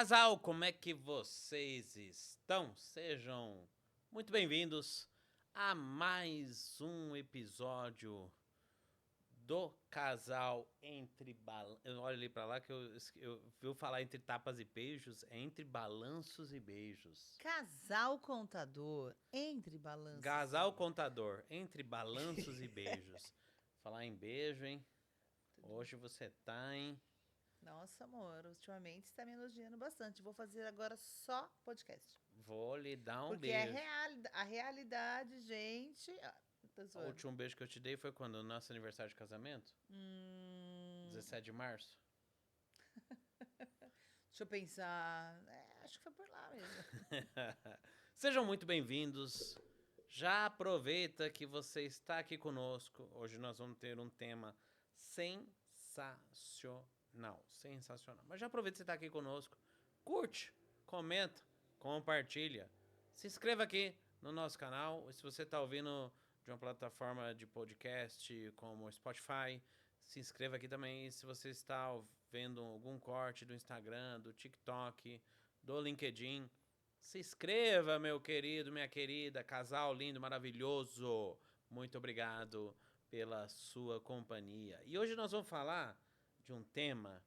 Casal, como é que vocês estão? Sejam muito bem-vindos a mais um episódio do Casal Entre Balanços. Olha ali pra lá que eu vi falar entre tapas e beijos, é entre balanços e beijos. Casal contador, entre balanços. Casal contador, entre balanços e beijos. Falar em beijo, hein? Hoje você tá, hein? Nossa, amor, ultimamente está me elogiando bastante. Vou fazer agora só podcast. Vou lhe dar um Porque beijo. a realidade, gente. Tô O zoando. último beijo que eu te dei foi quando? No nosso aniversário de casamento? 17 de março? Deixa eu pensar. Acho que foi por lá mesmo. Sejam muito bem-vindos. Já aproveita que você está aqui conosco. Hoje nós vamos ter um tema sensacional. Sensacional. Mas já aproveita que você está aqui conosco. Curte, comenta, compartilha. Se inscreva aqui no nosso canal. Se você está ouvindo de uma plataforma de podcast como Spotify, se inscreva aqui também. E se você está vendo algum corte do Instagram, do TikTok, do LinkedIn, se inscreva, meu querido, minha querida, casal lindo, maravilhoso. Muito obrigado pela sua companhia. E hoje nós vamos falar de um tema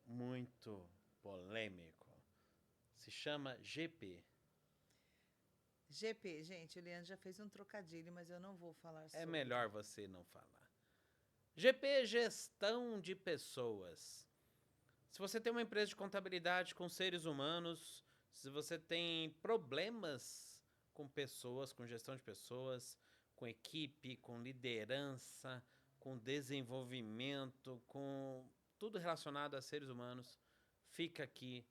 muito polêmico. Se chama GP. GP, gente, o Leandro já fez um trocadilho, mas eu não vou falar sobre. É melhor você não falar. GP, gestão de pessoas. Se você tem uma empresa de contabilidade com seres humanos, se você tem problemas com pessoas, com gestão de pessoas, com equipe, com liderança, com desenvolvimento, com tudo relacionado a seres humanos, fica aqui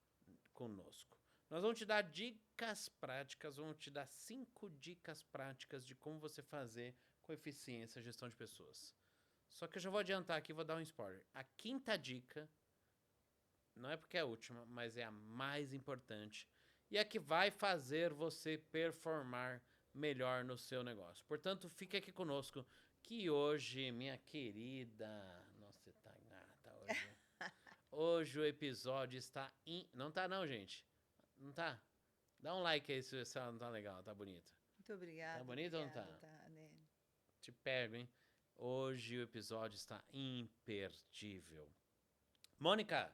conosco. Nós vamos te dar dicas práticas, vamos te dar 5 dicas práticas de como você fazer com eficiência a gestão de pessoas. Só que eu já vou adiantar aqui, vou dar um spoiler. A quinta dica, não é porque é a última, mas é a mais importante. E é a que vai fazer você performar melhor no seu negócio. Portanto, fique aqui conosco, que hoje, minha querida... Nossa, você tá gata hoje. Hoje o episódio está... Não tá não, gente. Não tá? Dá um like aí se ela não tá legal, tá bonita. Muito obrigada. Tá bonita ou não tá? Tá, né? Te pego, hein? Hoje o episódio está imperdível. Mônica,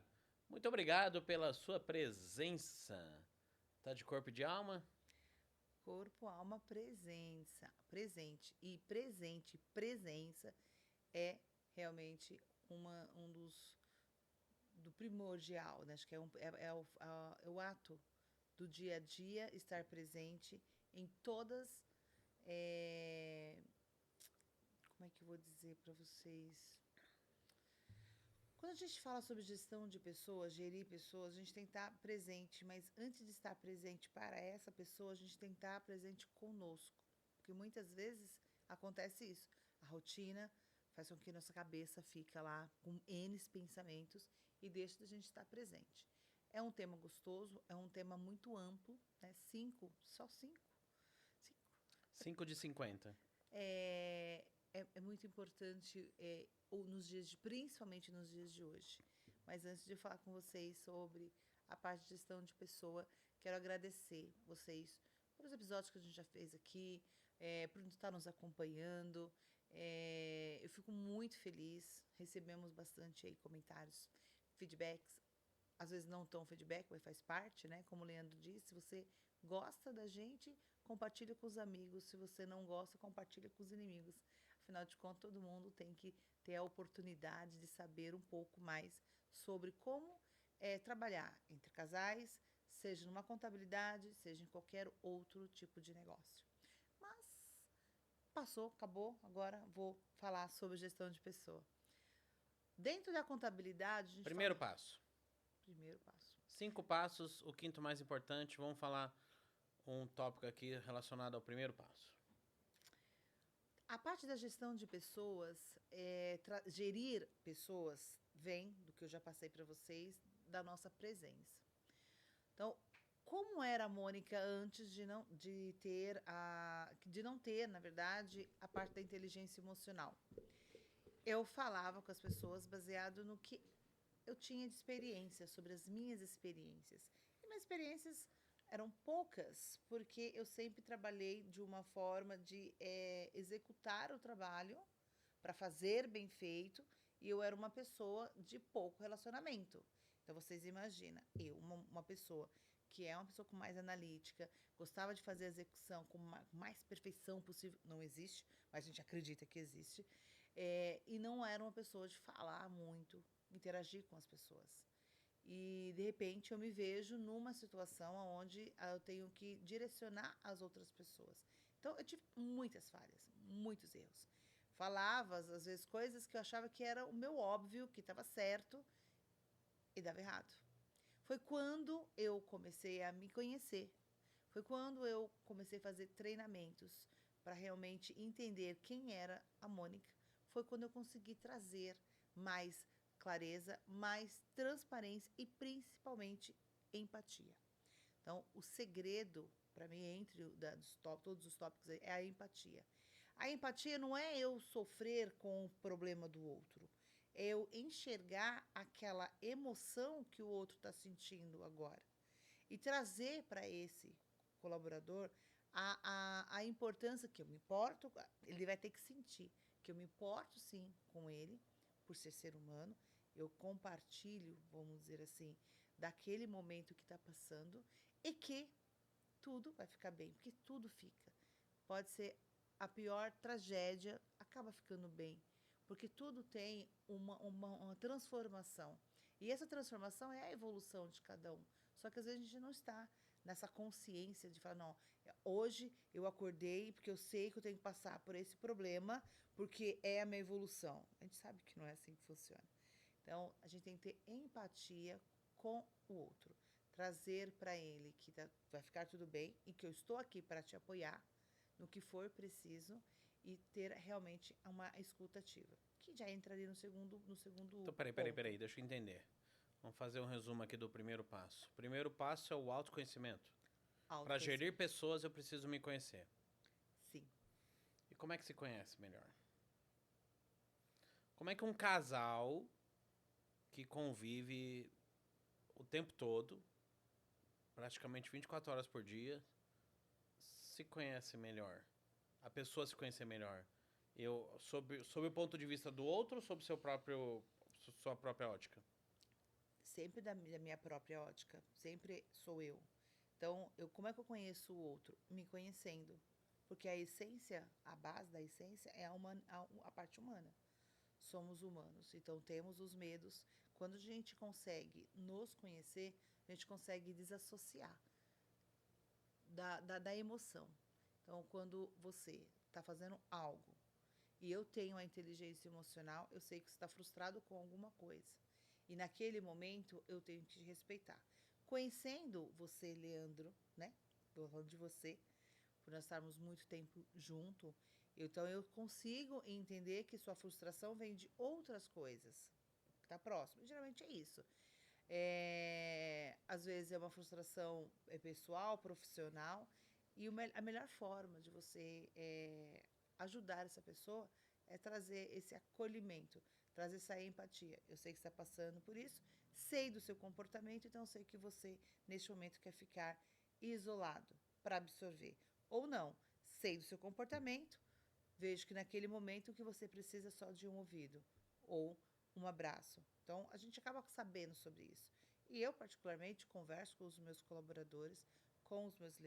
muito obrigado pela sua presença. Tá de corpo e de alma? Corpo, alma, presença. Presente. E presente, presença é realmente um dos do primordial, né? Acho que é o ato do dia a dia estar presente em todas. Como é que eu vou dizer para vocês? Quando a gente fala sobre gestão de pessoas, gerir pessoas, a gente tem que estar presente, mas antes de estar presente para essa pessoa, a gente tem que estar presente conosco. Porque muitas vezes acontece isso. A rotina faz com que nossa cabeça fica lá com N pensamentos e deixa de a gente estar presente. É um tema gostoso, é um tema muito amplo, né? 5. 5 de 50. É muito importante nos principalmente nos dias de hoje. Mas antes de falar com vocês sobre a parte de gestão de pessoa, quero agradecer vocês pelos episódios que a gente já fez aqui, por estar nos acompanhando. Eu fico muito feliz. Recebemos bastante aí comentários, feedbacks. Às vezes não tão feedback, mas faz parte, né? Como o Leandro disse, se você gosta da gente, compartilha com os amigos. Se você não gosta, compartilha com os inimigos. Afinal de contas, todo mundo tem que ter a oportunidade de saber um pouco mais sobre como trabalhar entre casais, seja numa contabilidade, seja em qualquer outro tipo de negócio. Mas passou, acabou, agora vou falar sobre gestão de pessoa. Dentro da contabilidade, a gente Primeiro fala... passo. Primeiro passo. 5 passos, o quinto mais importante. Vamos falar um tópico aqui relacionado ao primeiro passo. A parte da gestão de pessoas, gerir pessoas, vem do que eu já passei para vocês, da nossa presença. Então, como era a Mônica antes de não ter, na verdade, a parte da inteligência emocional? Eu falava com as pessoas baseado no que eu tinha de experiência, sobre as minhas experiências. minhas experiências eram poucas, porque eu sempre trabalhei de uma forma de executar o trabalho para fazer bem feito, e eu era uma pessoa de pouco relacionamento. Então vocês imaginam, eu, uma pessoa que é uma pessoa com mais analítica, gostava de fazer a execução com mais perfeição possível, não existe, mas a gente acredita que existe, e não era uma pessoa de falar muito, interagir com as pessoas. E, de repente, eu me vejo numa situação onde eu tenho que direcionar as outras pessoas. Então, eu tive muitas falhas, muitos erros. Falava, às vezes, coisas que eu achava que era o meu óbvio, que estava certo, e dava errado. Foi quando eu comecei a me conhecer. Foi quando eu comecei a fazer treinamentos para realmente entender quem era a Mônica. Foi quando eu consegui trazer mais clareza, mais transparência e principalmente empatia. Então, o segredo para mim entre todos os tópicos é a empatia. A empatia não é eu sofrer com o problema do outro, é eu enxergar aquela emoção que o outro está sentindo agora e trazer para esse colaborador a importância que eu me importo, ele vai ter que sentir que eu me importo sim com ele, por ser humano, eu compartilho, vamos dizer assim, daquele momento que está passando e que tudo vai ficar bem, porque tudo fica. Pode ser a pior tragédia, acaba ficando bem, porque tudo tem uma transformação. E essa transformação é a evolução de cada um. Só que às vezes a gente não está nessa consciência de falar, não, hoje eu acordei porque eu sei que eu tenho que passar por esse problema, porque é a minha evolução. A gente sabe que não é assim que funciona. Então, a gente tem que ter empatia com o outro. Trazer para ele que vai ficar tudo bem e que eu estou aqui para te apoiar no que for preciso e ter realmente uma escuta ativa, que já entraria no segundo Então, ponto. peraí, deixa eu entender. Vamos fazer um resumo aqui do primeiro passo. O primeiro passo é o autoconhecimento. Para gerir Autoconhecimento. pessoas, eu preciso me conhecer. Sim. E como é que se conhece melhor? Como é que um casal que convive o tempo todo, praticamente 24 horas por dia, se conhece melhor? A pessoa se conhecer melhor. Eu, sob o ponto de vista do outro ou sob sua própria ótica? Sempre da minha própria ótica. Sempre sou eu. Então, como é que eu conheço o outro? Me conhecendo. Porque a essência, a base da essência é a parte humana. Somos humanos, então temos os medos. Quando a gente consegue nos conhecer, a gente consegue desassociar da emoção. Então, quando você está fazendo algo e eu tenho a inteligência emocional, eu sei que você está frustrado com alguma coisa. E naquele momento eu tenho que te respeitar. Conhecendo você, Leandro, né? Estou falando de você, por nós estarmos muito tempo junto, então eu consigo entender que sua frustração vem de outras coisas. Está próximo. Geralmente é isso. Às vezes é uma frustração pessoal, profissional, e a melhor forma de você ajudar essa pessoa é trazer esse acolhimento, trazer essa empatia. Eu sei que você está passando por isso, sei do seu comportamento, então eu sei que você, neste momento, quer ficar isolado para absorver. Ou não, sei do seu comportamento, vejo que naquele momento o que você precisa é só de um ouvido ou um abraço. Então, a gente acaba sabendo sobre isso. E eu, particularmente, converso com os meus colaboradores, com os meus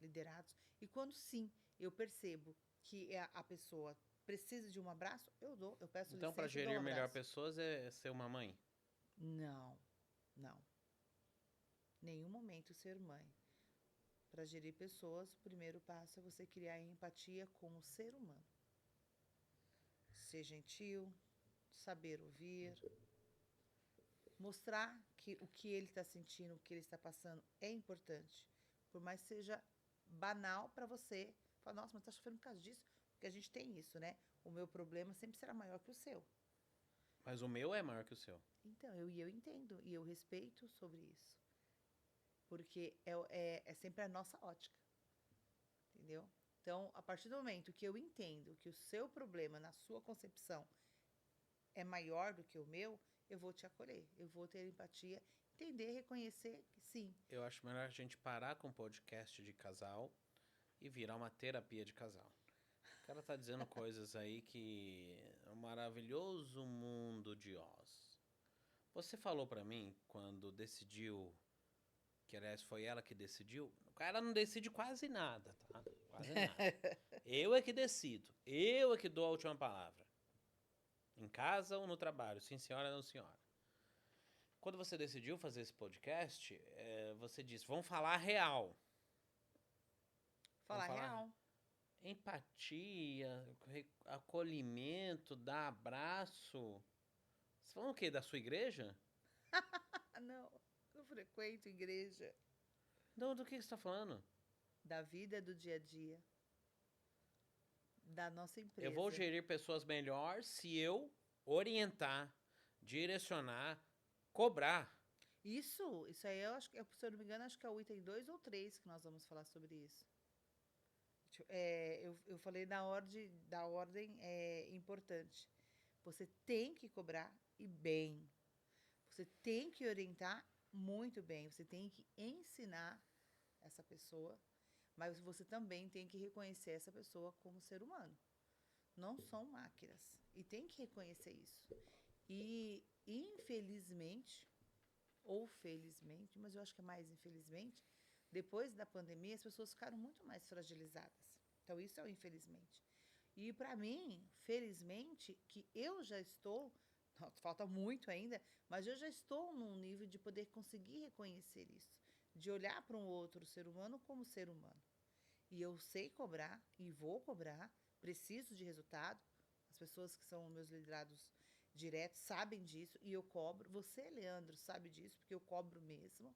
liderados, e quando sim, eu percebo que a pessoa precisa de um abraço, eu peço Então, para licença e dou um gerir melhor abraço. pessoas é ser uma mãe? Não, não. Nenhum momento ser mãe. Para gerir pessoas, o primeiro passo é você criar empatia com o ser humano. Ser gentil, saber ouvir, mostrar que o que ele está sentindo, o que ele está passando é importante. Por mais que seja banal para você, falar, nossa, mas está sofrendo por causa disso? Porque a gente tem isso, né? O meu problema sempre será maior que o seu. Mas o meu é maior que o seu. Então, eu entendo e eu respeito sobre isso. Porque é sempre a nossa ótica, entendeu? Então, a partir do momento que eu entendo que o seu problema, na sua concepção, é maior do que o meu, eu vou te acolher, eu vou ter empatia, entender, reconhecer que sim. Eu acho melhor a gente parar com o podcast de casal e virar uma terapia de casal. O cara tá dizendo coisas aí que é um maravilhoso mundo de Oz. Você falou pra mim quando decidiu, que aliás foi ela que decidiu. O cara não decide quase nada, tá? Quase nada. Eu é que decido. Eu é que dou a última palavra. Em casa ou no trabalho? Sim, senhora, não, senhora. Quando você decidiu fazer esse podcast, você disse, vamos falar real. Vamos Falar falar real. empatia, acolhimento, dar abraço. Você falando o quê? Da sua igreja? Ah, não frequento igreja. Não, do que você está falando? Da vida do dia a dia. Da nossa empresa. Eu vou gerir pessoas melhor se eu orientar, direcionar, cobrar. Isso aí eu acho que, se eu não me engano, acho que é o item 2 ou 3 que nós vamos falar sobre isso. Eu falei da ordem importante. Você tem que cobrar e bem. Você tem que orientar muito bem. Você tem que ensinar essa pessoa, mas você também tem que reconhecer essa pessoa como ser humano. Não são máquinas. E tem que reconhecer isso. E, infelizmente, ou felizmente, mas eu acho que é mais infelizmente, depois da pandemia, as pessoas ficaram muito mais fragilizadas. Então, isso é o infelizmente. E, para mim, felizmente, que eu já estou, falta muito ainda, mas eu já estou num nível de poder conseguir reconhecer isso, de olhar para um outro ser humano como ser humano. E eu sei cobrar, e vou cobrar, preciso de resultado. As pessoas que são meus liderados diretos sabem disso, e eu cobro. Você, Leandro, sabe disso, porque eu cobro mesmo.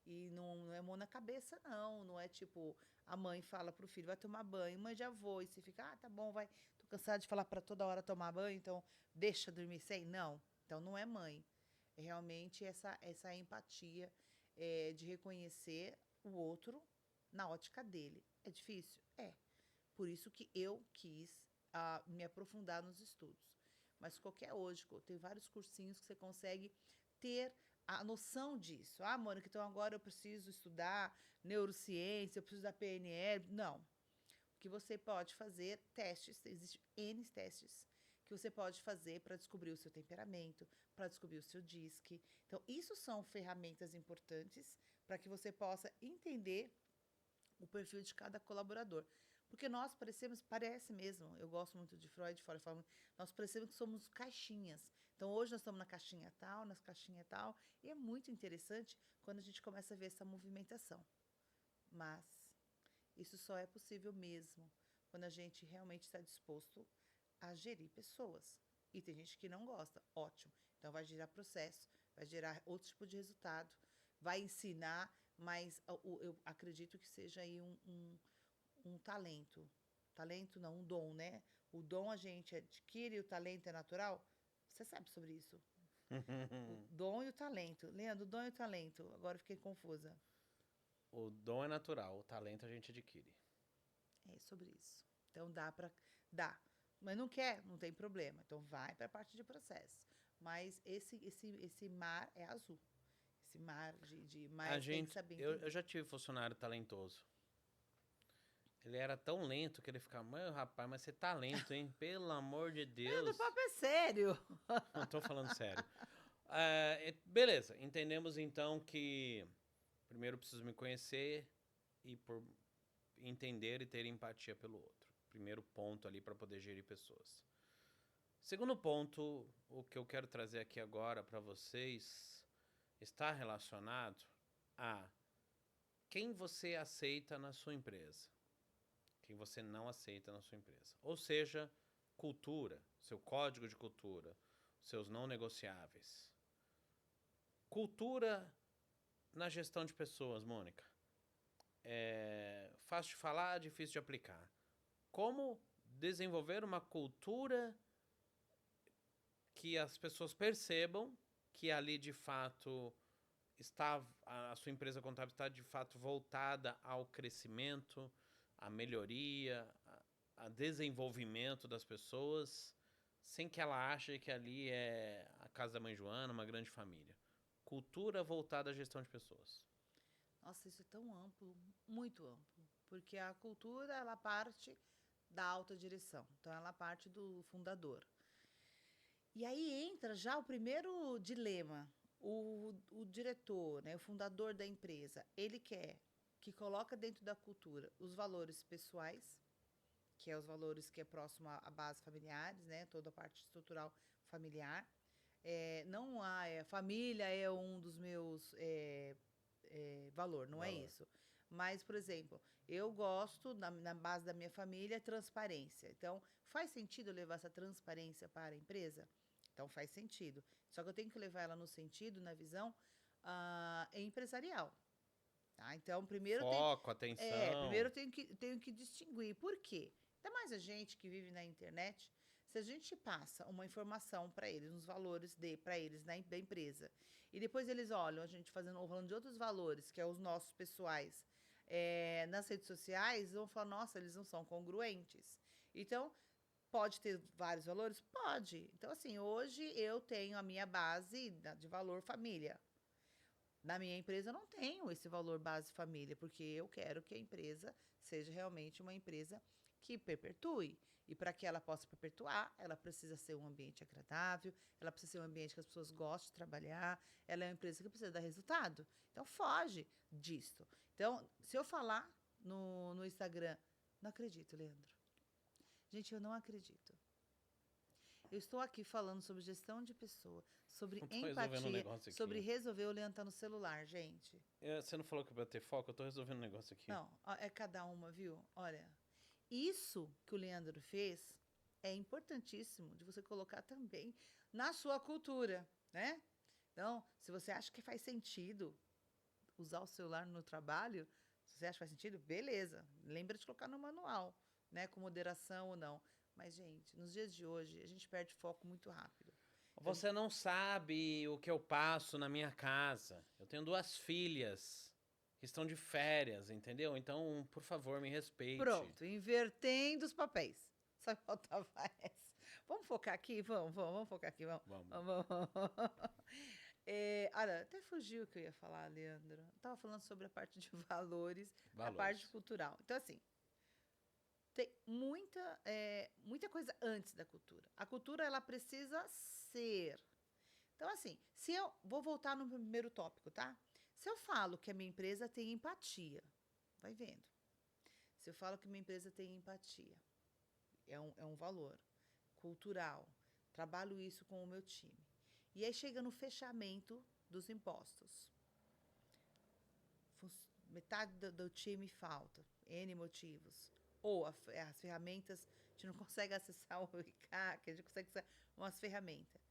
E não é mão na cabeça, não. Não é tipo, a mãe fala pro filho, vai tomar banho, mãe, já vou. E você fica, tá bom, vai. Tô cansada de falar para toda hora tomar banho, então deixa dormir sem. Não. Então não é mãe. É realmente essa empatia de reconhecer o outro na ótica dele. É difícil? É. Por isso que eu quis me aprofundar nos estudos. Mas qualquer hoje, tem vários cursinhos que você consegue ter a noção disso. Ah, Mônica, então agora eu preciso estudar neurociência, eu preciso da PNL. Não. O que você pode fazer, testes, existem N testes que você pode fazer para descobrir o seu temperamento, para descobrir o seu DISC. Então, isso são ferramentas importantes para que você possa entender o perfil de cada colaborador. Porque nós parece mesmo, eu gosto muito de Freud, nós parecemos que somos caixinhas. Então, hoje nós estamos na caixinha tal, nas caixinha tal, e é muito interessante quando a gente começa a ver essa movimentação. Mas isso só é possível mesmo quando a gente realmente está disposto a gerir pessoas. E tem gente que não gosta, ótimo. Então, vai gerar processo, vai gerar outro tipo de resultado, vai ensinar, mas eu acredito que seja aí um talento. Talento não, um dom, né? O dom a gente adquire, o talento é natural. Você sabe sobre isso. O dom e o talento. Leandro, o dom e o talento. Agora eu fiquei confusa. O dom é natural, o talento a gente adquire. É sobre isso. Então dá. Mas não quer, não tem problema. Então vai para a parte de processo. Mas esse mar é azul. Esse mar mas tem que saber entender. Eu já tive funcionário talentoso. Ele era tão lento que ele ficava, mano, rapaz, mas você tá lento, hein? Pelo amor de Deus. O papo é sério. Não tô falando sério. Beleza, entendemos então que primeiro eu preciso me conhecer e por entender e ter empatia pelo outro. Primeiro ponto ali para poder gerir pessoas. Segundo ponto, o que eu quero trazer aqui agora para vocês está relacionado a quem você aceita na sua empresa, quem você não aceita na sua empresa. Ou seja, cultura, seu código de cultura, seus não negociáveis. Cultura na gestão de pessoas, Mônica. É fácil de falar, difícil de aplicar. Como desenvolver uma cultura que as pessoas percebam que ali de fato a sua empresa contábil está de fato voltada ao crescimento, à melhoria, a desenvolvimento das pessoas, sem que ela ache que ali é a Casa da Mãe Joana, uma grande família. Cultura voltada à gestão de pessoas. Nossa, isso é tão amplo, muito amplo. Porque a cultura, ela parte da alta direção. Então, ela parte do fundador. E aí entra já o primeiro dilema. O diretor, né, o fundador da empresa, ele quer que coloca dentro da cultura os valores pessoais, que é os valores que é próximo à base familiares, né, toda a parte estrutural familiar. Não há, família é um dos meus valor, não é Valor. isso. Mas, por exemplo, eu gosto, na base da minha família, transparência. Então, faz sentido eu levar essa transparência para a empresa? Então, faz sentido. Só que eu tenho que levar ela no sentido, na visão empresarial. Tá? Então, Foco, primeiro atenção. eu tenho que distinguir. Por quê? Ainda mais a gente que vive na internet, se a gente passa uma informação para eles, uns valores para eles da empresa, e depois eles olham a gente falando de outros valores, que é os nossos pessoais, nas redes sociais, vão falar, nossa, eles não são congruentes. Então, pode ter vários valores? Pode. Então, assim, hoje eu tenho a minha base de valor família. Na minha empresa eu não tenho esse valor base família, porque eu quero que a empresa seja realmente uma empresa que perpetue. E para que ela possa perpetuar, ela precisa ser um ambiente agradável, ela precisa ser um ambiente que as pessoas gostem de trabalhar, ela é uma empresa que precisa dar resultado. Então, foge disso. Então, se eu falar no Instagram, não acredito, Leandro. Gente, eu não acredito. Eu estou aqui falando sobre gestão de pessoa, sobre Eu tô resolvendo um empatia, negócio sobre aqui. resolver. O Leandro tá no celular, gente. Você não falou que eu ia ter foco? Eu tô resolvendo um negócio aqui. Não, é cada uma, viu? Olha, isso que o Leandro fez é importantíssimo de você colocar também na sua cultura, né? Então, se você acha que faz sentido usar o celular no trabalho, se você acha que faz sentido, beleza. Lembra de colocar no manual, né? Com moderação ou não. Mas, gente, nos dias de hoje, a gente perde foco muito rápido. Então, Você não sabe o que eu passo na minha casa. Eu tenho 2 filhas que estão de férias, entendeu? Então, por favor, me respeite. pronto, invertendo os papéis. Só faltava essa. Vamos focar aqui? Vamos focar aqui, vamos. Vamos. Vamos. Olha, até fugiu o que eu ia falar, Leandro. Eu tava falando sobre a parte de valores, a parte Valores. cultural. Então, assim, tem muita coisa antes da cultura. A cultura, ela precisa ser. Então, assim, se eu vou voltar no primeiro tópico, tá? Se eu falo que a minha empresa tem empatia, vai vendo. Se eu falo que minha empresa tem empatia, é um valor cultural, trabalho isso com o meu time. E aí chega no fechamento dos impostos. Metade do time falta, N motivos. Ou as ferramentas, a gente não consegue acessar o ICAC, a gente consegue acessar umas ferramentas.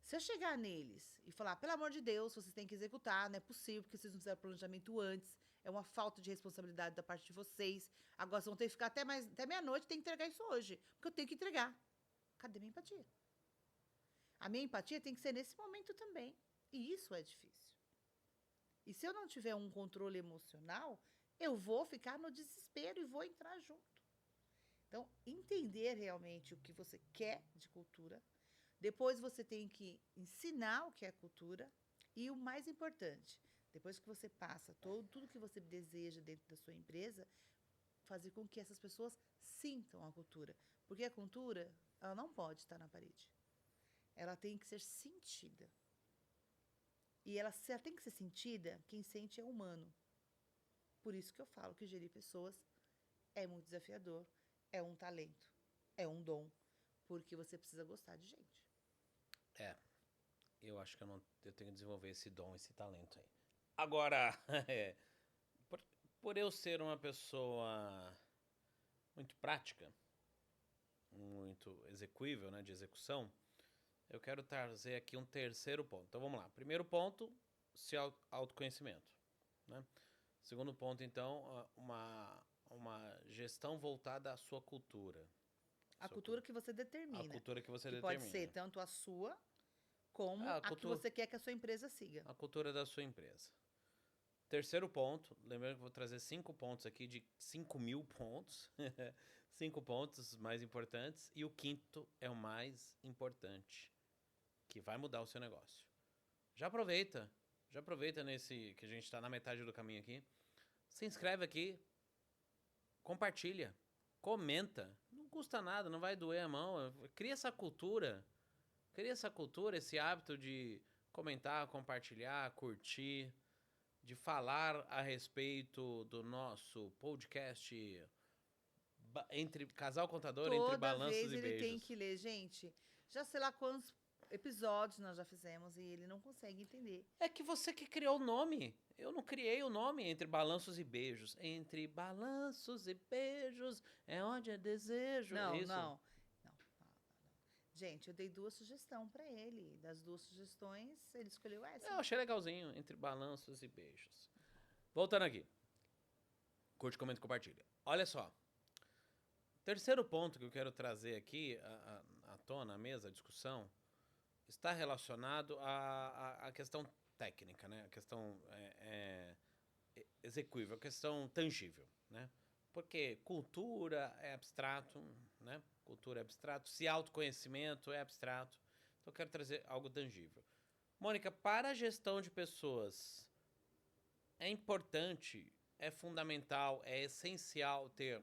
Se eu chegar neles e falar, pelo amor de Deus, vocês têm que executar, não é possível, porque vocês não fizeram planejamento antes, é uma falta de responsabilidade da parte de vocês, agora vocês vão ter que ficar até meia-noite, tem que entregar isso hoje, porque eu tenho que entregar. Cadê minha empatia? A minha empatia tem que ser nesse momento também, e isso é difícil. E se eu não tiver um controle emocional, eu vou ficar no desespero e vou entrar junto. Então, entender realmente o que você quer de cultura. Depois você tem que ensinar o que é cultura. E o mais importante, depois que você passa tudo que você deseja dentro da sua empresa, fazer com que essas pessoas sintam a cultura. Porque a cultura, ela não pode estar na parede. Ela tem que ser sentida. E se ela tem que ser sentida, quem sente é humano. Por isso que eu falo que gerir pessoas é muito desafiador, é um talento, é um dom, porque você precisa gostar de gente. Eu acho que eu tenho que desenvolver esse dom, esse talento aí. Agora, por, por eu ser uma pessoa muito prática, muito execuível, né, de execução, eu quero trazer aqui um terceiro ponto. Então vamos lá. Primeiro ponto, autoconhecimento, né? Segundo ponto, então, uma gestão voltada à sua cultura. A cultura que você A determina, cultura que você que pode determina. ser tanto a sua, como A a que cultura, você quer que a sua empresa siga. a cultura da sua empresa. Terceiro ponto, lembrando que eu vou trazer 5 pontos aqui de 5.000 pontos. 5 pontos mais importantes. E o quinto é o mais importante, que vai mudar o seu negócio. Já aproveita nesse que a gente está na metade do caminho aqui. Se inscreve aqui, compartilha, comenta. Não custa nada, não vai doer a mão. Cria essa cultura, esse hábito de comentar, compartilhar, curtir, de falar a respeito do nosso podcast entre Casal Contador, entre balanços Toda vez e ele beijos. tem que ler. Gente, já sei lá quantos episódios nós já fizemos e ele não consegue entender. É que você que criou o nome. Eu não criei o nome entre balanços e beijos. Entre balanços e beijos é onde é desejo. Não, é isso? não. Gente, eu dei 2 sugestões pra ele. Das 2 sugestões, ele escolheu essa. Eu achei legalzinho, entre balanços e beijos. Voltando aqui. Curte, comenta e compartilha. Olha só. Terceiro ponto que eu quero trazer aqui à tona, à mesa, à discussão, está relacionado à questão técnica, né? A questão execuível, a questão tangível, né? Porque cultura é abstrato, né? Cultura é abstrato, se autoconhecimento é abstrato. Então eu quero trazer algo tangível. Mônica, para a gestão de pessoas, é importante, é fundamental, é essencial ter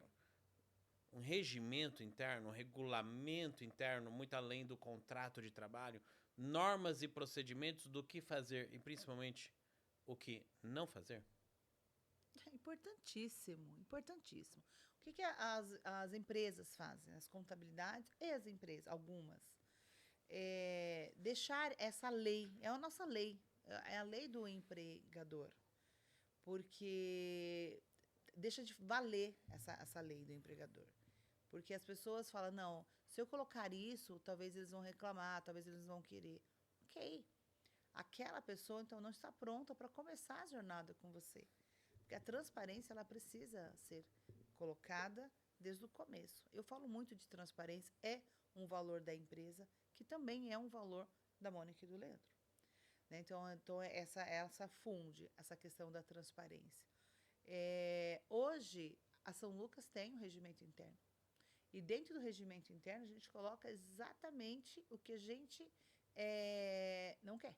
um regimento interno, um regulamento interno, muito além do contrato de trabalho, normas e procedimentos do que fazer e principalmente o que não fazer? É importantíssimo, importantíssimo. O que as empresas fazem? As contabilidades e as empresas, algumas. Deixar essa lei, é a nossa lei, é a lei do empregador. Porque deixa de valer essa lei do empregador. Porque as pessoas falam, não, se eu colocar isso, talvez eles vão reclamar, talvez eles vão querer. Ok. Aquela pessoa, então, não está pronta para começar a jornada com você. Porque a transparência, ela precisa ser colocada desde o começo. Eu falo muito de transparência, é um valor da empresa, que também é um valor da Mônica e do Leandro. Né? Então essa funde, essa questão da transparência. Hoje, a São Lucas tem um regimento interno. E dentro do regimento interno, a gente coloca exatamente o que a gente não quer.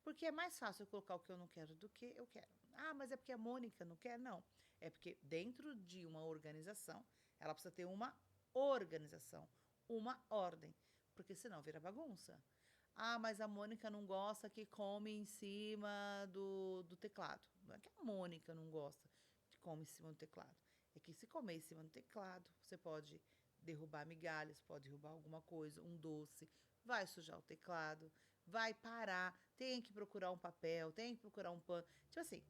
Porque é mais fácil eu colocar o que eu não quero do que eu quero. Ah, mas é porque a Mônica não quer? Não. É porque dentro de uma organização, ela precisa ter uma organização, uma ordem. Porque senão vira bagunça. Ah, mas a Mônica não gosta que come em cima do teclado. Não é que a Mônica não gosta de comer em cima do teclado. É que se comer em cima do teclado, você pode derrubar migalhas, pode derrubar alguma coisa, um doce, vai sujar o teclado, vai parar, tem que procurar um papel, tem que procurar um pano. Tipo assim,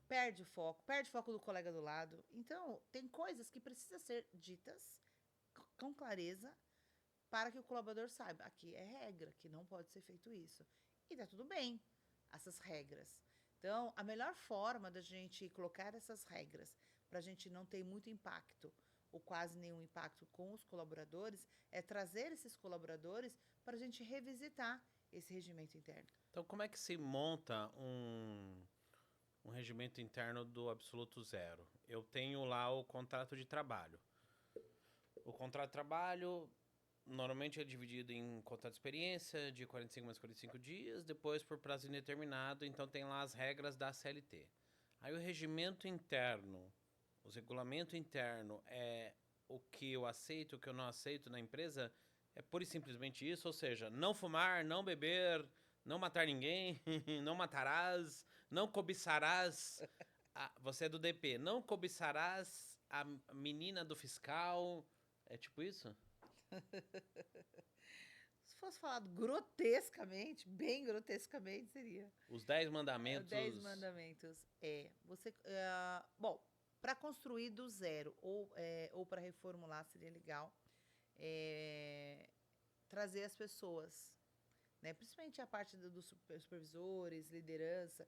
perde o foco do colega do lado. Então, tem coisas que precisam ser ditas com clareza para que o colaborador saiba, aqui é regra, que não pode ser feito isso. E tá tudo bem, essas regras. Então, a melhor forma da gente colocar essas regras para a gente não ter muito impacto ou quase nenhum impacto com os colaboradores é trazer esses colaboradores para a gente revisitar esse regimento interno. Então, como é que se monta um regimento interno do absoluto zero? Eu tenho lá o contrato de trabalho. O contrato de trabalho normalmente é dividido em contrato de experiência, de 45 mais 45 dias, depois por prazo indeterminado, então tem lá as regras da CLT. Aí o regimento interno, o regulamento interno é o que eu aceito, o que eu não aceito na empresa, é pura e simplesmente isso, ou seja, não fumar, não beber, não matar ninguém, não matarás, não cobiçarás, você é do DP, não cobiçarás a menina do fiscal, é tipo isso? Se fosse falado grotescamente, bem grotescamente, seria. Os 10 mandamentos. 10 mandamentos. Bom, para construir do zero ou para reformular seria legal trazer as pessoas, né? Principalmente a parte dos supervisores, liderança.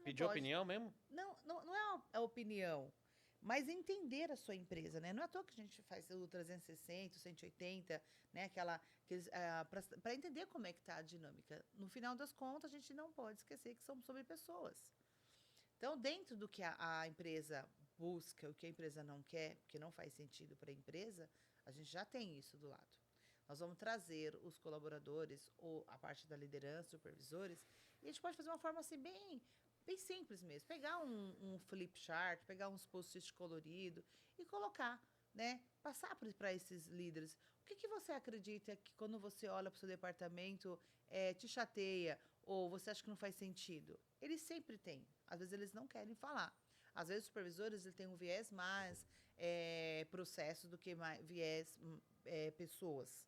Pedir opinião mesmo? Não é a opinião, mas entender a sua empresa, né? Não é à toa que a gente faz o 360, o 180, né? Para entender como é que está a dinâmica. No final das contas, a gente não pode esquecer que são sobre pessoas. Então, dentro do que a empresa busca, o que a empresa não quer, porque não faz sentido para a empresa, a gente já tem isso do lado. Nós vamos trazer os colaboradores ou a parte da liderança, supervisores, e a gente pode fazer uma forma assim bem simples mesmo. Pegar um flip chart, pegar uns post-it colorido e colocar, né? Passar para esses líderes. O que você acredita que quando você olha para o seu departamento te chateia ou você acha que não faz sentido? Eles sempre têm. Às vezes eles não querem falar. Às vezes os supervisores ele têm um viés mais processo do que viés pessoas.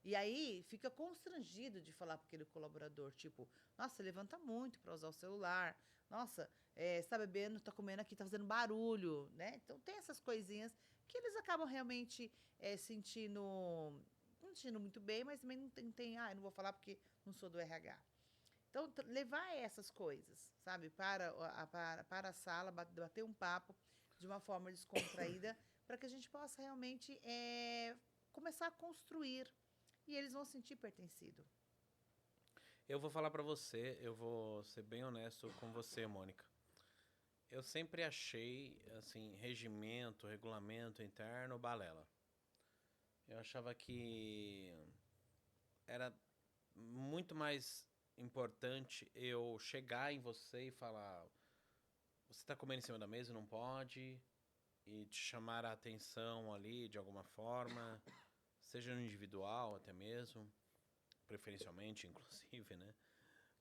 E aí fica constrangido de falar para aquele colaborador, tipo, nossa, você levanta muito para usar o celular, nossa, você está bebendo, está comendo aqui, está fazendo barulho, né? Então tem essas coisinhas que eles acabam realmente sentindo, não sentindo muito bem, mas também eu não vou falar porque não sou do RH. Então, levar essas coisas, sabe, para a sala, bater um papo de uma forma descontraída, para que a gente possa realmente começar a construir e eles vão sentir pertencido. Eu vou falar pra você, eu vou ser bem honesto com você, Mônica. Eu sempre achei, assim, regimento, regulamento interno, balela. Eu achava que era muito mais importante eu chegar em você e falar: você tá comendo em cima da mesa, não pode, e te chamar a atenção ali de alguma forma, seja no individual até mesmo, preferencialmente, inclusive, né?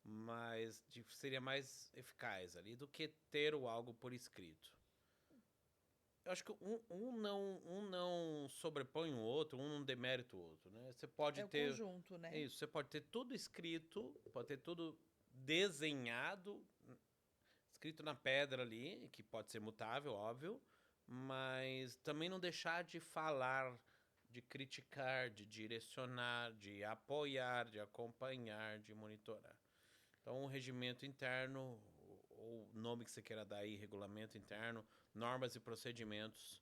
Mas seria mais eficaz ali do que ter o algo por escrito. Eu acho que um não sobrepõe o outro, um não demerita o outro, né? Você pode É o ter... conjunto, né? É isso, você pode ter tudo escrito, pode ter tudo desenhado, escrito na pedra ali, que pode ser mutável, óbvio, mas também não deixar de falar, de criticar, de direcionar, de apoiar, de acompanhar, de monitorar. Então, um regimento interno, ou nome que você queira dar aí, regulamento interno, normas e procedimentos,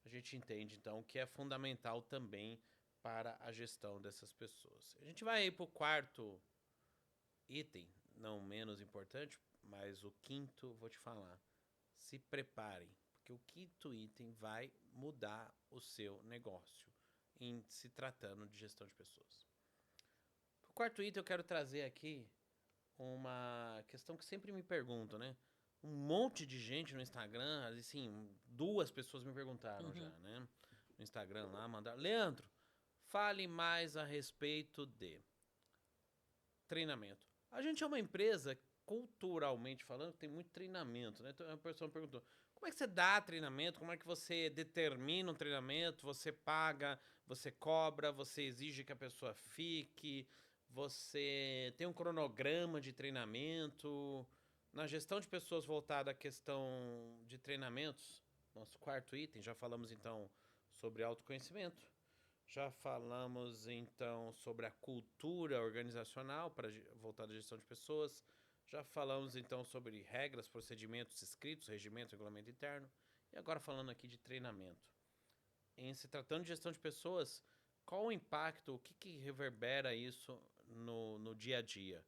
a gente entende, então, que é fundamental também para a gestão dessas pessoas. A gente vai aí para o quarto item, não menos importante, mas o quinto, vou te falar. Se preparem, porque o quinto item vai mudar o seu negócio em se tratando de gestão de pessoas. O quarto item eu quero trazer aqui uma questão que sempre me perguntam, né? Um monte de gente no Instagram, assim, 2 pessoas me perguntaram já, né? No Instagram lá, mandaram: Leandro, fale mais a respeito de treinamento. A gente é uma empresa, culturalmente falando, que tem muito treinamento, né? Então a pessoa me perguntou: como é que você dá treinamento? Como é que você determina um treinamento? Você paga, você cobra, você exige que a pessoa fique, você tem um cronograma de treinamento. Na gestão de pessoas voltada à questão de treinamentos, nosso quarto item, já falamos então sobre autoconhecimento. Já falamos então sobre a cultura organizacional para voltar à gestão de pessoas. Já falamos então sobre regras, procedimentos escritos, regimento, regulamento interno. E agora falando aqui de treinamento. Em se tratando de gestão de pessoas, qual o impacto, o que reverbera isso no dia a dia?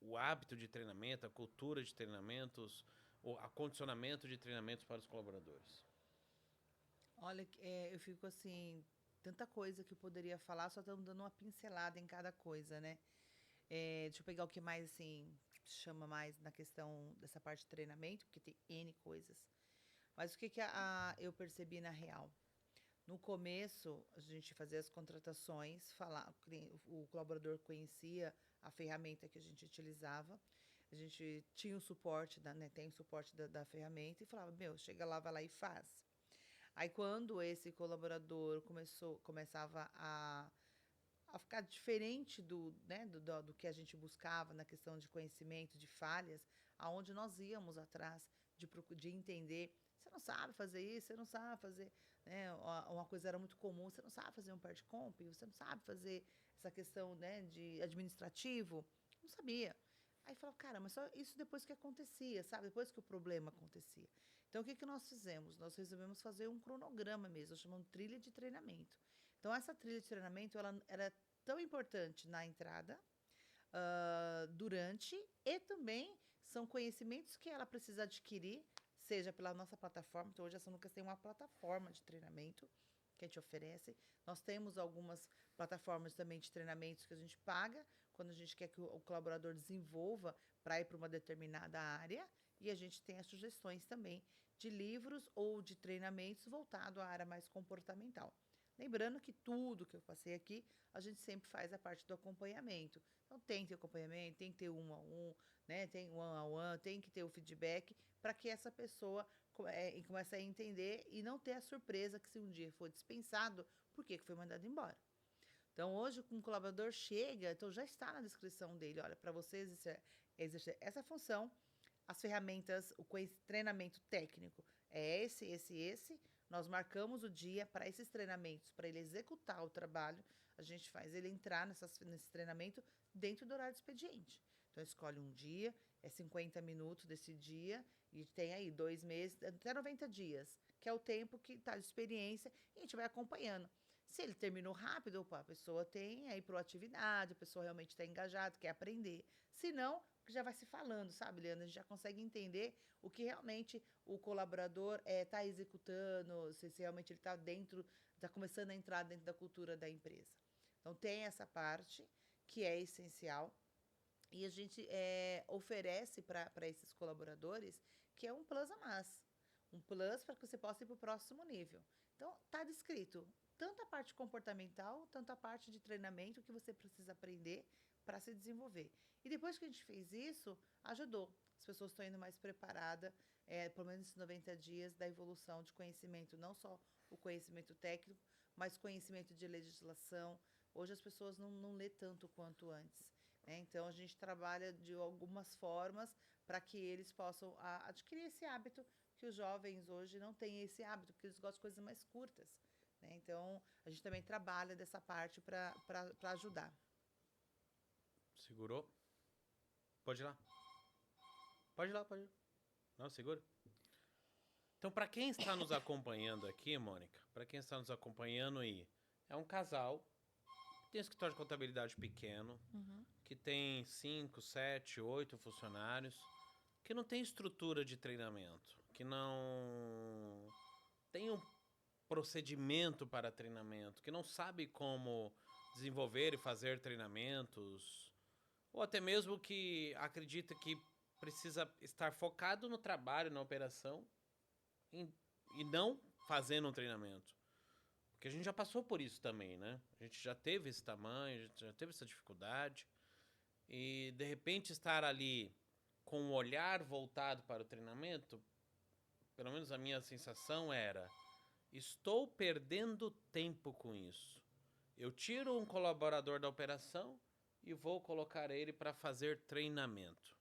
O hábito de treinamento, a cultura de treinamentos, o acondicionamento de treinamentos para os colaboradores. Olha, eu fico assim, tanta coisa que eu poderia falar, só estamos dando uma pincelada em cada coisa, né? Deixa eu pegar o que mais, assim, chama mais na questão dessa parte de treinamento, porque tem N coisas. Mas o que eu percebi na real? No começo, a gente fazia as contratações, o colaborador conhecia a ferramenta que a gente utilizava, a gente tinha o suporte, tem o suporte da ferramenta e falava, meu, chega lá, vai lá e faz. Aí quando esse colaborador começava a ficar diferente do que a gente buscava na questão de conhecimento, de falhas, aonde nós íamos atrás de entender, você não sabe fazer isso, você não sabe fazer, né? Uma coisa era muito comum, você não sabe fazer um part comp, você não sabe fazer essa questão, né, de administrativo, não sabia. Aí falava, cara, mas só isso depois que acontecia, sabe? Depois que o problema acontecia. Então, o que nós fizemos? Nós resolvemos fazer um cronograma mesmo, chamamos trilha de treinamento. Então, essa trilha de treinamento, ela era tão importante na entrada, durante, e também são conhecimentos que ela precisa adquirir, seja pela nossa plataforma. Então, hoje a Sanucas tem uma plataforma de treinamento, que a gente oferece. Nós temos algumas plataformas também de treinamentos que a gente paga, quando a gente quer que o colaborador desenvolva para ir para uma determinada área. E a gente tem as sugestões também de livros ou de treinamentos voltado à área mais comportamental. Lembrando que tudo que eu passei aqui, a gente sempre faz a parte do acompanhamento. Então, tem que ter acompanhamento, tem que ter um a um, né? Tem one a one, tem que ter o feedback para que essa pessoa comece a entender e não ter a surpresa que se um dia for dispensado, por que foi mandado embora. Então, hoje, um colaborador chega, então já está na descrição dele, olha, para você exercer essa função, as ferramentas, o treinamento técnico é esse. Nós marcamos o dia para esses treinamentos, para ele executar o trabalho, a gente faz ele entrar nesse treinamento dentro do horário de expediente. Então, escolhe um dia, é 50 minutos desse dia, e tem aí 2 meses, até 90 dias, que é o tempo que está de experiência, e a gente vai acompanhando. Se ele terminou rápido, opa, a pessoa tem aí proatividade, a pessoa realmente está engajada, quer aprender. Se não, já vai se falando, sabe, Leandro? A gente já consegue entender o que realmente o colaborador está executando, se realmente ele está dentro, está começando a entrar dentro da cultura da empresa. Então, tem essa parte que é essencial. E a gente oferece para esses colaboradores que é um plus a mais. Um plus para que você possa ir para o próximo nível. Então, está descrito tanto a parte comportamental, tanto a parte de treinamento que você precisa aprender para se desenvolver. E depois que a gente fez isso, ajudou. As pessoas estão indo mais preparadas, pelo menos esses 90 dias, da evolução de conhecimento, não só o conhecimento técnico, mas conhecimento de legislação. Hoje as pessoas não lê tanto quanto antes. Então, a gente trabalha de algumas formas para que eles possam adquirir esse hábito, que os jovens hoje não têm esse hábito, porque eles gostam de coisas mais curtas. Então, a gente também trabalha dessa parte para ajudar. Segurou? Pode ir lá. Pode ir lá. Não, segura. Então, para quem está nos acompanhando aqui, Mônica, para quem está nos acompanhando aí, é um casal que tem um escritório de contabilidade pequeno, que tem 5, 7, 8 funcionários, que não tem estrutura de treinamento, que não tem um procedimento para treinamento, que não sabe como desenvolver e fazer treinamentos, ou até mesmo que acredita que precisa estar focado no trabalho, na operação, e não fazendo um treinamento. Porque a gente já passou por isso também, né? A gente já teve esse tamanho, a gente já teve essa dificuldade. E, de repente, estar ali com um olhar voltado para o treinamento, pelo menos a minha sensação era: estou perdendo tempo com isso. Eu tiro um colaborador da operação e vou colocar ele para fazer treinamento.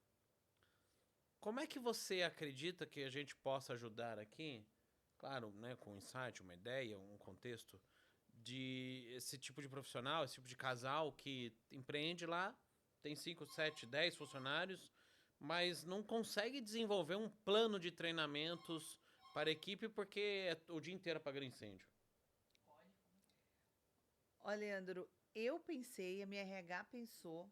Como é que você acredita que a gente possa ajudar aqui? Claro, né, com um insight, uma ideia, um contexto de esse tipo de profissional, esse tipo de casal que empreende lá, tem 5, 7, 10 funcionários, mas não consegue desenvolver um plano de treinamentos para a equipe porque é o dia inteiro apagando incêndio. Olha, Leandro, eu pensei, a minha RH pensou,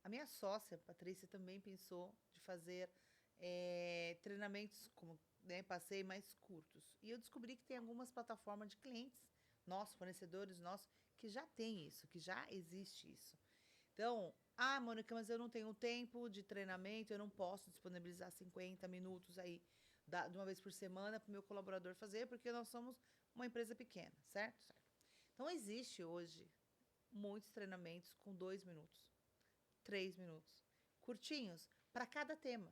a minha sócia, Patrícia, também pensou de fazer treinamentos, como passei mais curtos. E eu descobri que tem algumas plataformas de clientes nossos, fornecedores nossos, que já tem isso, que já existe isso. Então, Mônica, mas eu não tenho tempo de treinamento, eu não posso disponibilizar 50 minutos aí de uma vez por semana para o meu colaborador fazer, porque nós somos uma empresa pequena, certo? Então, existe hoje muitos treinamentos com 2 minutos, 3 minutos, curtinhos, para cada tema.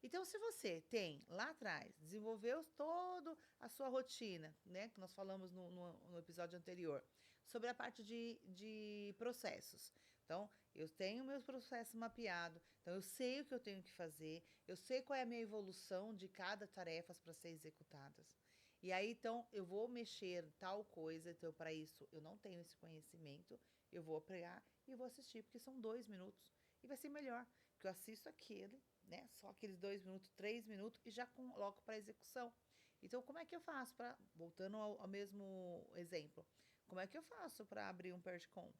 Então, se você tem lá atrás, desenvolveu toda a sua rotina, né? Que nós falamos no episódio anterior, sobre a parte de processos. Então, eu tenho meus processos mapeados, então eu sei o que eu tenho que fazer, eu sei qual é a minha evolução de cada tarefa para ser executadas. E aí, então, eu vou mexer tal coisa, então, para isso, eu não tenho esse conhecimento, eu vou pegar e vou assistir, porque são 2 minutos. E vai ser melhor, porque eu assisto aquele, né? Só aqueles 2 minutos, 3 minutos e já coloco para execução. Então, como é que eu faço para, voltando ao mesmo exemplo, como é que eu faço para abrir um Purge Comp?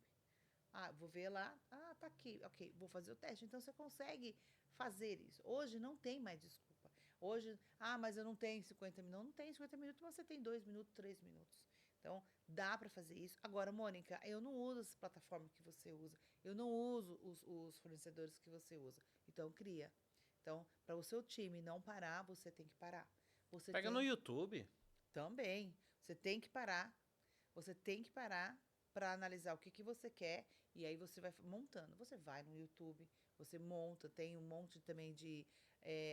Vou ver lá, tá aqui, ok, vou fazer o teste. Então, você consegue fazer isso. Hoje não tem mais desculpa. Hoje, mas eu não tenho 50 minutos. Não tem 50 minutos, mas você tem 2 minutos, 3 minutos. Então, Dá para fazer isso. Agora, Mônica, eu não uso essa plataforma que você usa. Eu não uso os fornecedores que você usa. Então, cria. Então, para o seu time não parar, você tem que parar. Você Pega no tem YouTube. também. Você tem que parar. Você tem que parar para analisar o que, que você quer. E aí você vai montando. Você vai no YouTube, você monta. Tem um monte também de.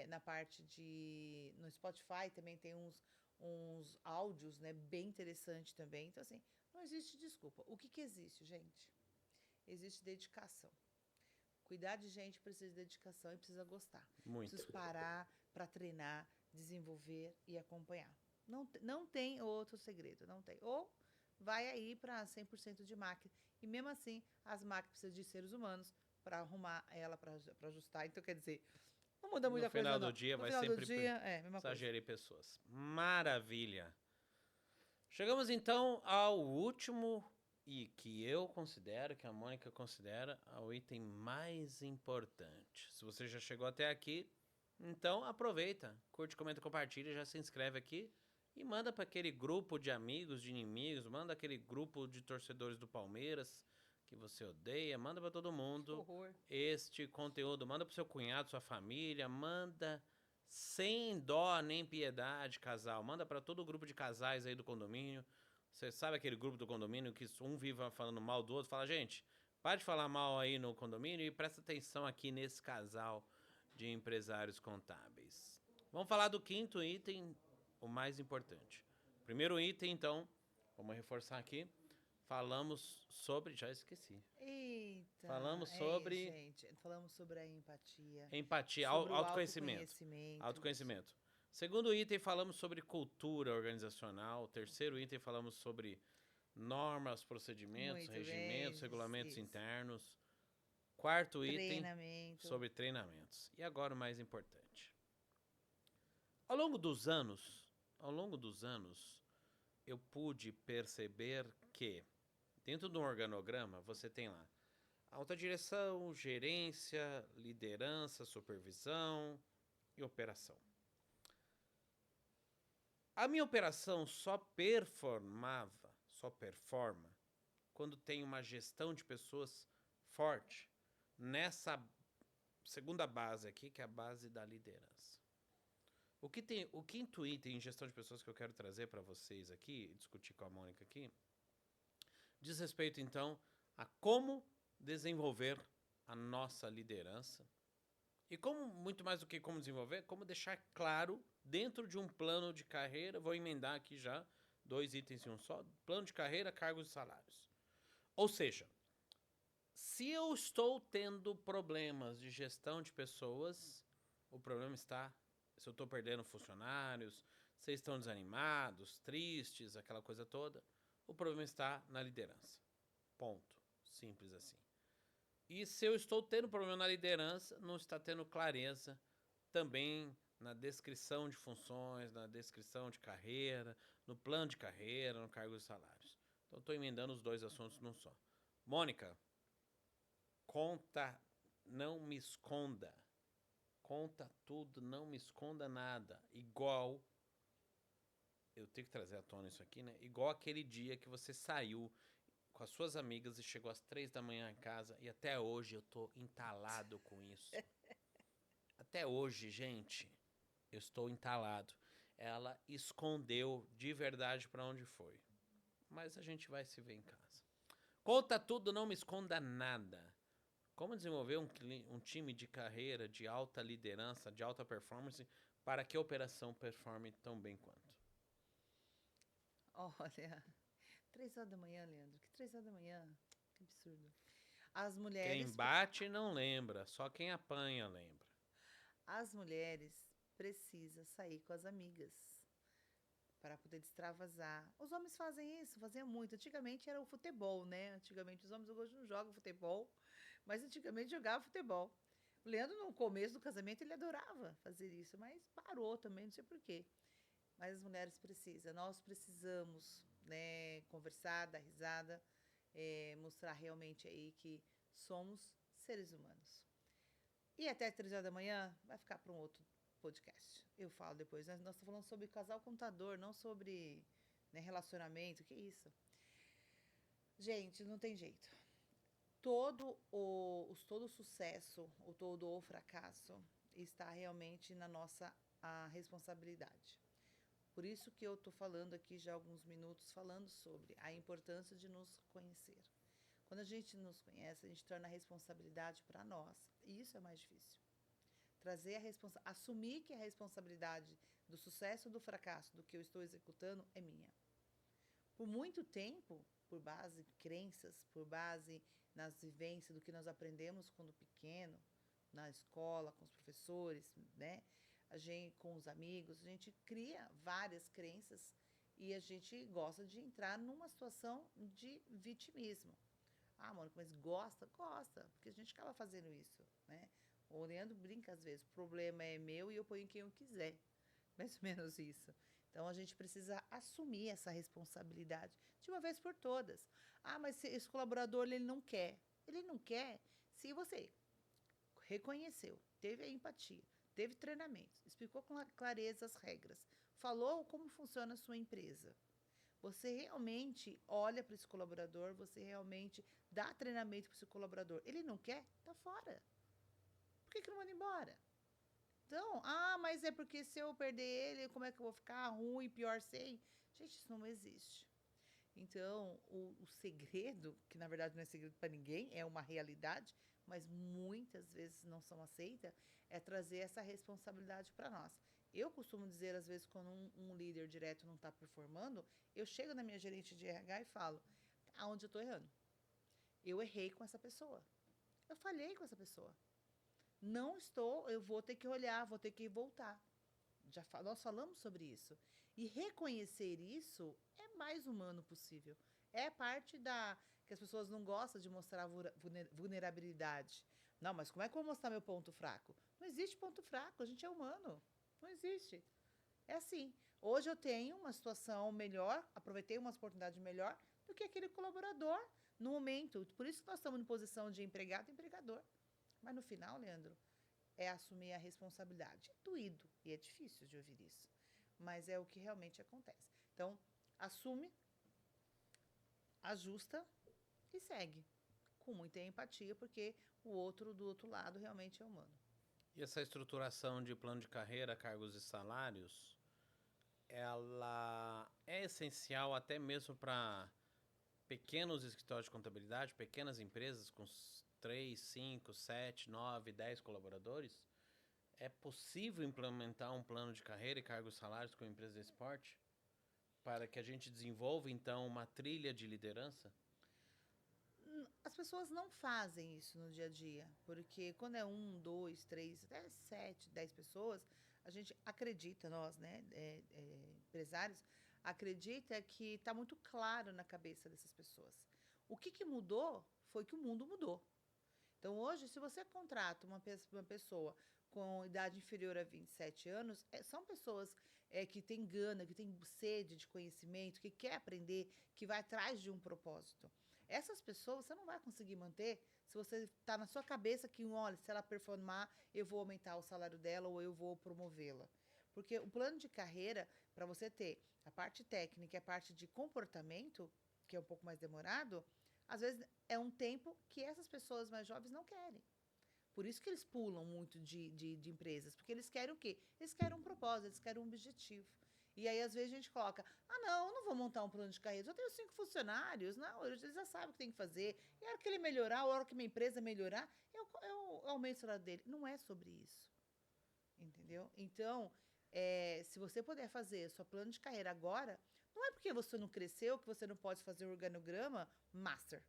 Na parte de. No Spotify também tem uns áudios, né? Bem interessante também. Então, assim, não existe desculpa. O que, que existe, gente? Existe dedicação. Cuidar de gente precisa de dedicação e precisa gostar. Muita. Preciso parar para treinar, desenvolver e acompanhar. Não tem outro segredo, não tem. Ou vai aí para 100% de máquina. E mesmo assim, as máquinas precisam de seres humanos para arrumar ela, para ajustar. Então, quer dizer, não muda No muita coisa, final do não. dia No vai final do sempre dia, é a mesma precisar coisa. gerir pessoas. Maravilha. Chegamos então ao último e que eu considero, que a Mônica considera, o item mais importante. Se você já chegou até aqui, então aproveita, curte, comenta, compartilha, já se inscreve aqui e manda para aquele grupo de amigos, de inimigos, manda aquele grupo de torcedores do Palmeiras que você odeia, manda para todo Que mundo horror. este conteúdo, manda pro seu cunhado, sua família, manda sem dó nem piedade, casal, manda para todo o grupo de casais aí do condomínio. Você sabe aquele grupo do condomínio que um vive falando mal do outro, fala, gente, para de falar mal aí no condomínio e presta atenção aqui nesse casal de empresários contábeis. Vamos falar do quinto item, o mais importante. Primeiro item, então, vamos reforçar aqui. Falamos sobre. Já esqueci. Eita, Falamos sobre gente. Falamos sobre a empatia, empatia, sobre o autoconhecimento. autoconhecimento. Autoconhecimento. Segundo item, falamos sobre cultura organizacional. Terceiro item, falamos sobre normas, procedimentos, Muito bem, regimentos, regulamentos isso. internos. Quarto item, Treinamento. sobre treinamentos. E agora o mais importante. Ao longo dos anos, eu pude perceber que dentro de um organograma você tem lá alta direção, gerência, liderança, supervisão e operação. A minha operação só performa quando tem uma gestão de pessoas forte nessa segunda base aqui, que é a base da liderança. O quinto item em gestão de pessoas que eu quero trazer para vocês aqui, discutir com a Mônica aqui, diz respeito então a como desenvolver a nossa liderança. E como, muito mais do que como desenvolver, como deixar claro dentro de um plano de carreira, vou emendar aqui já, 2 itens em um só, plano de carreira, cargos e salários. Ou seja, se eu estou tendo problemas de gestão de pessoas, o problema está, se eu estou perdendo funcionários, se estão desanimados, tristes, aquela coisa toda, o problema está na liderança. Ponto. Simples assim. E se eu estou tendo problema na liderança, não está tendo clareza também na descrição de funções, na descrição de carreira, no plano de carreira, no cargo e salários. Então, estou emendando os dois assuntos num só. Mônica, conta, não me esconda. Conta tudo, não me esconda nada. Igual, eu tenho que trazer à tona isso aqui, né? Igual aquele dia que você saiu com as suas amigas e chegou às 3 da manhã em casa e até hoje eu tô entalado com isso. Até hoje, gente, eu estou entalado. Ela escondeu de verdade para onde foi. Mas a gente vai se ver em casa. Conta tudo, não me esconda nada. Como desenvolver um time de carreira, de alta liderança, de alta performance, para que a operação performe tão bem quanto? Olha, 3 horas da manhã, Leandro. Que 3 horas da manhã? Que absurdo. As Quem mulheres, bate não lembra, só quem apanha lembra. as mulheres precisam sair com as amigas para poder extravasar. Os homens fazem isso, faziam muito. Antigamente era o futebol, né? Antigamente os homens hoje não jogam futebol, mas antigamente jogava futebol. O Leandro, no começo do casamento, ele adorava fazer isso, mas parou também, não sei por quê. Mas as mulheres precisam, nós precisamos, né, conversar, dar risada, mostrar realmente aí que somos seres humanos. E até 3 horas da manhã vai ficar para um outro podcast. Eu falo depois. Nós estamos falando sobre casal contador, não sobre, né, relacionamento. Que isso? Gente, não tem jeito. Todo o sucesso, ou todo o fracasso, está realmente na nossa responsabilidade. Por isso que eu estou falando aqui já há alguns minutos, falando sobre a importância de nos conhecer. Quando a gente nos conhece, a gente torna a responsabilidade para nós. E isso é mais difícil. Assumir que a responsabilidade do sucesso ou do fracasso do que eu estou executando é minha. Por muito tempo, por base em crenças, por base nas vivências do que nós aprendemos quando pequeno, na escola, com os professores, né? A gente, com os amigos, a gente cria várias crenças e a gente gosta de entrar numa situação de vitimismo. Ah, Mônica, mas gosta? Gosta, porque a gente acaba fazendo isso, né? O Leandro brinca às vezes, o problema é meu e eu ponho quem eu quiser. Mais ou menos isso. Então a gente precisa assumir essa responsabilidade de uma vez por todas. Ah, mas se esse colaborador ele não quer. Ele não quer se você reconheceu, teve a empatia, teve treinamento, explicou com clareza as regras, falou como funciona a sua empresa. Você realmente olha para esse colaborador, você realmente dá treinamento para esse colaborador. Ele não quer? Tá fora. Por que não manda embora? Então, mas é porque se eu perder ele, como é que eu vou ficar ruim, pior sem? Gente, isso não existe. Então, o segredo, que na verdade não é segredo para ninguém, é uma realidade, mas muitas vezes não são aceitas, é trazer essa responsabilidade para nós. Eu costumo dizer, às vezes, quando um líder direto não está performando, eu chego na minha gerente de RH e falo, aonde eu estou errando? Eu errei com essa pessoa. Eu falhei com essa pessoa. Não estou, eu vou ter que olhar, vou ter que voltar. Nós falamos sobre isso. E reconhecer isso é mais humano possível. É parte da que as pessoas não gostam de mostrar vulnerabilidade. Não, mas como é que eu vou mostrar meu ponto fraco? Não existe ponto fraco, a gente é humano. Não existe. É assim. Hoje eu tenho uma situação melhor, aproveitei uma oportunidade melhor do que aquele colaborador no momento. Por isso que nós estamos em posição de empregado e empregador. Mas no final, Leandro, é assumir a responsabilidade. É doído e é difícil de ouvir isso, mas é o que realmente acontece. Então, assume, ajusta e segue, com muita empatia, porque o outro do outro lado realmente é humano. E essa estruturação de plano de carreira, cargos e salários, ela é essencial até mesmo para pequenos escritórios de contabilidade, pequenas empresas com 3, 5, 7, 9, 10 colaboradores? É possível implementar um plano de carreira e cargos e salários com empresas desse porte? Para que a gente desenvolva, então, uma trilha de liderança? As pessoas não fazem isso no dia a dia, porque quando é 1, 2, 3, até 7, 10 pessoas, a gente acredita, nós, né, empresários, acredita que está muito claro na cabeça dessas pessoas. O que mudou foi que o mundo mudou. Então, hoje, se você contrata uma pessoa com idade inferior a 27 anos, são pessoas que têm gana, que têm sede de conhecimento, que quer aprender, que vai atrás de um propósito. Essas pessoas você não vai conseguir manter se você está na sua cabeça que, olha, se ela performar, eu vou aumentar o salário dela ou eu vou promovê-la. Porque o plano de carreira, para você ter a parte técnica e a parte de comportamento, que é um pouco mais demorado, às vezes é um tempo que essas pessoas mais jovens não querem. Por isso que eles pulam muito de empresas, porque eles querem o quê? Eles querem um propósito, eles querem um objetivo. E aí, às vezes, a gente coloca, não, eu não vou montar um plano de carreira, eu tenho 5 funcionários, não, eles já sabem o que tem que fazer. E a hora que ele melhorar, a hora que minha empresa melhorar, eu aumento o salário dele. Não é sobre isso, entendeu? Então, se você puder fazer seu plano de carreira agora, não é porque você não cresceu que você não pode fazer um organograma master.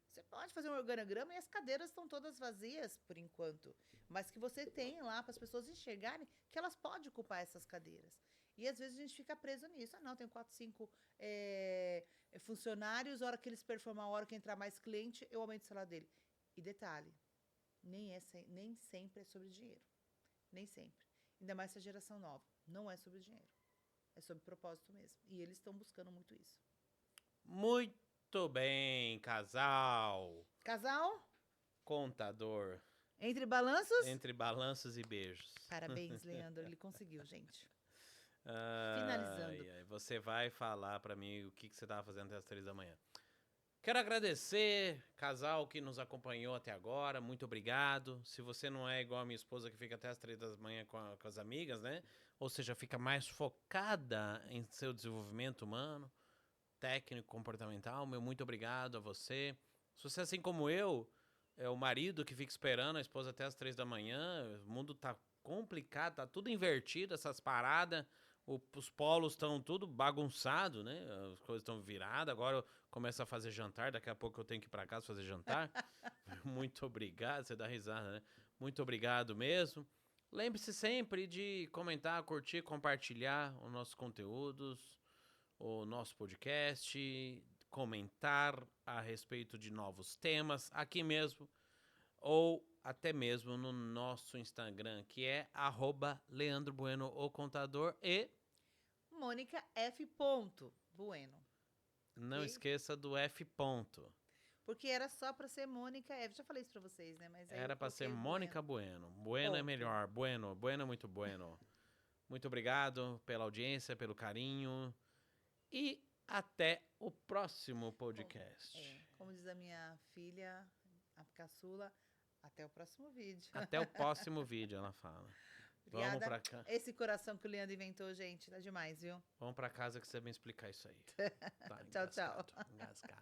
Você pode fazer um organograma e as cadeiras estão todas vazias por enquanto, mas que você tem lá para as pessoas enxergarem que elas podem ocupar essas cadeiras. E às vezes a gente fica preso nisso. Não, tem 4, 5 funcionários, a hora que eles performar, a hora que entrar mais cliente, eu aumento o salário dele. E detalhe, nem sempre é sobre dinheiro. Nem sempre. Ainda mais essa geração nova. Não é sobre dinheiro. É sobre propósito mesmo. E eles estão buscando muito isso. Muito bem, casal. Casal? Contador. Entre balanços? Entre balanços e beijos. Parabéns, Leandro. Ele conseguiu, gente. Finalizando. Você vai falar pra mim o que você tava fazendo até as 3 da manhã. Quero agradecer, casal que nos acompanhou até agora, muito obrigado. Se você não é igual a minha esposa que fica até as 3 da manhã com as amigas, né? Ou seja, fica mais focada em seu desenvolvimento humano, técnico, comportamental, meu muito obrigado a você. Se você, assim como eu, é o marido que fica esperando a esposa até as 3 da manhã, o mundo tá complicado, tá tudo invertido, essas paradas, os polos estão tudo bagunçado, né? As coisas estão viradas, agora eu começo a fazer jantar, daqui a pouco eu tenho que ir pra casa fazer jantar. Muito obrigado, você dá risada, né? Muito obrigado mesmo. Lembre-se sempre de comentar, curtir, compartilhar os nossos conteúdos, o nosso podcast, comentar a respeito de novos temas aqui mesmo ou até mesmo no nosso Instagram, que é @Leandro Bueno, o contador, e Mônica F. Bueno, não ok? esqueça do F ponto. Porque era só para ser Mônica F. Já falei isso para vocês, né? Mas aí eu Era para ser coloquei o Bueno. Mônica Bueno. Bueno é Ponto. melhor. Bueno, bueno é muito bueno. Muito obrigado pela audiência, pelo carinho e até o próximo podcast. Como diz a minha filha, a caçula, até o próximo vídeo. Até o próximo vídeo, ela fala. Vamos Obrigada. pra cá. Esse coração que o Leandro inventou, gente, tá demais, viu? Vamos pra casa que você vai me explicar isso aí. Tá Tchau, tchau. engasgado.